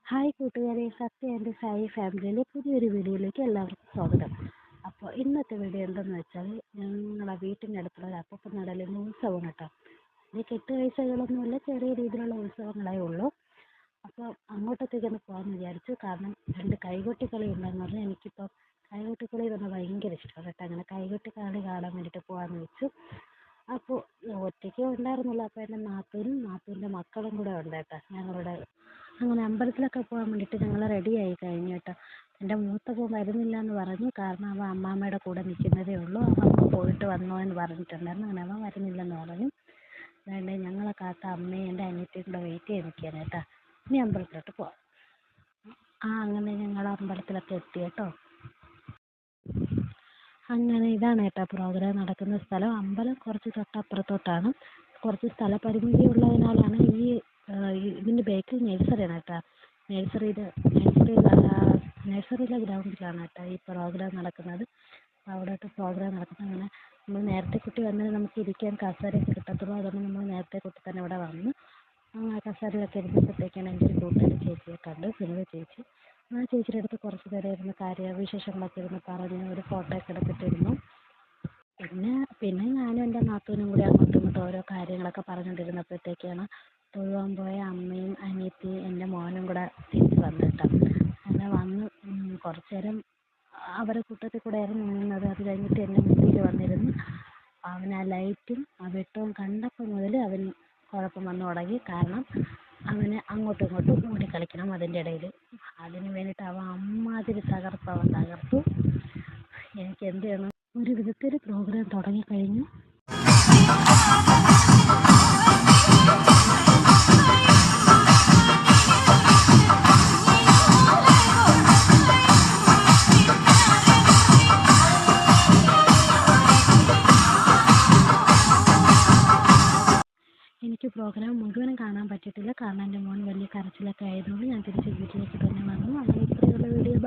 Hi കൂട്ടുകാരെ, സത്യ എൻ്റെ സായി ഫാമിലിയിലെ പുതിയൊരു വീഡിയോയിലേക്ക് എല്ലാവർക്കും സ്വാഗതം. അപ്പോൾ ഇന്നത്തെ വീഡിയോ എന്തെന്ന് വെച്ചാൽ, ഞങ്ങളെ വീട്ടിൻ്റെ അടുത്തുള്ള ഒരു അപ്പൂപ്പൻ നടലിൻ്റെ ഉത്സവമാണ് കേട്ടോ. ഇത് കെട്ടുകാഴ്ചകളൊന്നുമില്ല, ചെറിയ രീതിയിലുള്ള ഉത്സവങ്ങളേ ഉള്ളൂ. അപ്പോൾ അങ്ങോട്ടത്തേക്കൊന്ന് പോകാമെന്ന് വിചാരിച്ചു. കാരണം 2 കൈകൊട്ടിക്കളി ഉണ്ടെന്ന് പറഞ്ഞാൽ എനിക്കിപ്പോൾ കൈകൊട്ടിക്കളി പറഞ്ഞാൽ ഭയങ്കര ഇഷ്ടമാണ് കേട്ടോ. അങ്ങനെ കൈകൊട്ടിക്കളി കാണാൻ വേണ്ടിയിട്ട് പോകാമെന്ന് വെച്ചു. അപ്പോൾ ഒറ്റയ്ക്കേ ഉണ്ടായിരുന്നുള്ളൂ. അപ്പോൾ എൻ്റെ നാത്തൂൻ്റെ മക്കളും കൂടെ ഉണ്ട് കേട്ടോ ഞങ്ങളുടെ. അങ്ങനെ അമ്പലത്തിലൊക്കെ പോകാൻ വേണ്ടിയിട്ട് ഞങ്ങൾ റെഡിയായി കഴിഞ്ഞു കേട്ടോ. എൻ്റെ മൂത്തപ്പോൾ വരുന്നില്ല എന്ന് പറഞ്ഞു. കാരണം അവൻ അമ്മാമ്മയുടെ കൂടെ നിൽക്കുന്നതേ ഉള്ളൂ. അവൻ പോയിട്ട് വന്നോ എന്ന് പറഞ്ഞിട്ടുണ്ടായിരുന്നു. അങ്ങനെ അവൻ വരുന്നില്ലെന്ന് പറഞ്ഞു. അതുകൊണ്ട് ഞങ്ങളെ കാത്ത അമ്മയും എൻ്റെ അനിയത്തിയും കൂടെ വെയിറ്റ് ചെയ്ത് നിൽക്കുകയാണ് കേട്ടോ. ഇനി അമ്പലത്തിലോട്ട് പോവാം. അങ്ങനെ ഞങ്ങൾ അമ്പലത്തിലൊക്കെ എത്തി കേട്ടോ. അങ്ങനെ ഇതാണ് കേട്ടോ പ്രോഗ്രാം നടക്കുന്ന സ്ഥലം. അമ്പലം കുറച്ച് തൊട്ടപ്പുറത്തോട്ടാണ്. കുറച്ച് സ്ഥലപരിമിതി ഉള്ളതിനാലാണ് ഇതിൻ്റെ ബേക്കിൽ നഴ്സറിയാണ് കേട്ടോ. നഴ്സറിയിലെ ഗ്രൗണ്ടിലാണ് കേട്ടോ ഈ പ്രോഗ്രാം നടക്കുന്നത്. അവിടോട്ട് പ്രോഗ്രാം നടക്കുന്നത്. അങ്ങനെ നമ്മൾ നേരത്തെ കുട്ടി വന്നാൽ നമുക്ക് ഇരിക്കാൻ കസേരയൊക്കെ കിട്ടത്തുള്ളൂ. അതുകൊണ്ട് നമ്മൾ നേരത്തെ കുട്ടി തന്നെ ഇവിടെ വന്ന് കസേരയിലൊക്കെ ഇരുന്നപ്പോഴത്തേക്കാണ് എൻ്റെ ഒരു കൂട്ടുകാരി ചേച്ചിയെ കണ്ട്, സുനിത ചേച്ചി. ആ ചേച്ചിയുടെ അടുത്ത് കുറച്ച് നേരം ഇരുന്ന് വിശേഷങ്ങളൊക്കെ ഇരുന്ന് പറഞ്ഞ് ഒരു ഫോട്ടോ ഒക്കെ എടുത്തിട്ടിരുന്നു. പിന്നെ ഞാനും എൻ്റെ നാത്തൂനും കൂടി അങ്ങോട്ടും ഇങ്ങോട്ടും ഓരോ കാര്യങ്ങളൊക്കെ പറഞ്ഞുകൊണ്ടിരുന്നപ്പോഴത്തേക്കാണ് തൊഴുവാൻ പോയ അമ്മയും അനിയത്തിയും എൻ്റെ മോനും കൂടെ തിരിച്ച് വന്നു കേട്ടോ. അങ്ങനെ വന്ന് കുറച്ച് നേരം അവരെ കൂട്ടത്തിൽ കൂടെ ആയിരുന്നു നിന്നത്. അത് കഴിഞ്ഞിട്ട് എൻ്റെ മുന്നിൽ വന്നിരുന്നു. അവൻ ആ ലൈറ്റും ആ വെട്ടവും കണ്ടപ്പോൾ മുതൽ അവൻ കുഴപ്പം വന്നു തുടങ്ങി. കാരണം അവന് അങ്ങോട്ടും ഇങ്ങോട്ടും ഓടിക്കളിക്കണം അതിൻ്റെ ഇടയിൽ. അതിന് വേണ്ടിയിട്ട് അവൻ അമ്മാതിരി അവൻ തകർത്തു. എനിക്ക് എന്ത് ചെയ്യണം, ഒരു വിധത്തിൽ പ്രോഗ്രാം തുടങ്ങിക്കഴിഞ്ഞു. എനിക്ക് പ്രോഗ്രാം മുഴുവനും കാണാൻ പറ്റിയിട്ടില്ല. കാരണം എൻ്റെ മോൻ വലിയ കരച്ചിലൊക്കെ ആയതുകൊണ്ട് ഞാൻ തിരിച്ച് വീട്ടിലേക്ക് തന്നെ വന്നു. അങ്ങനെ ഇത്രയുള്ള വീഡിയോ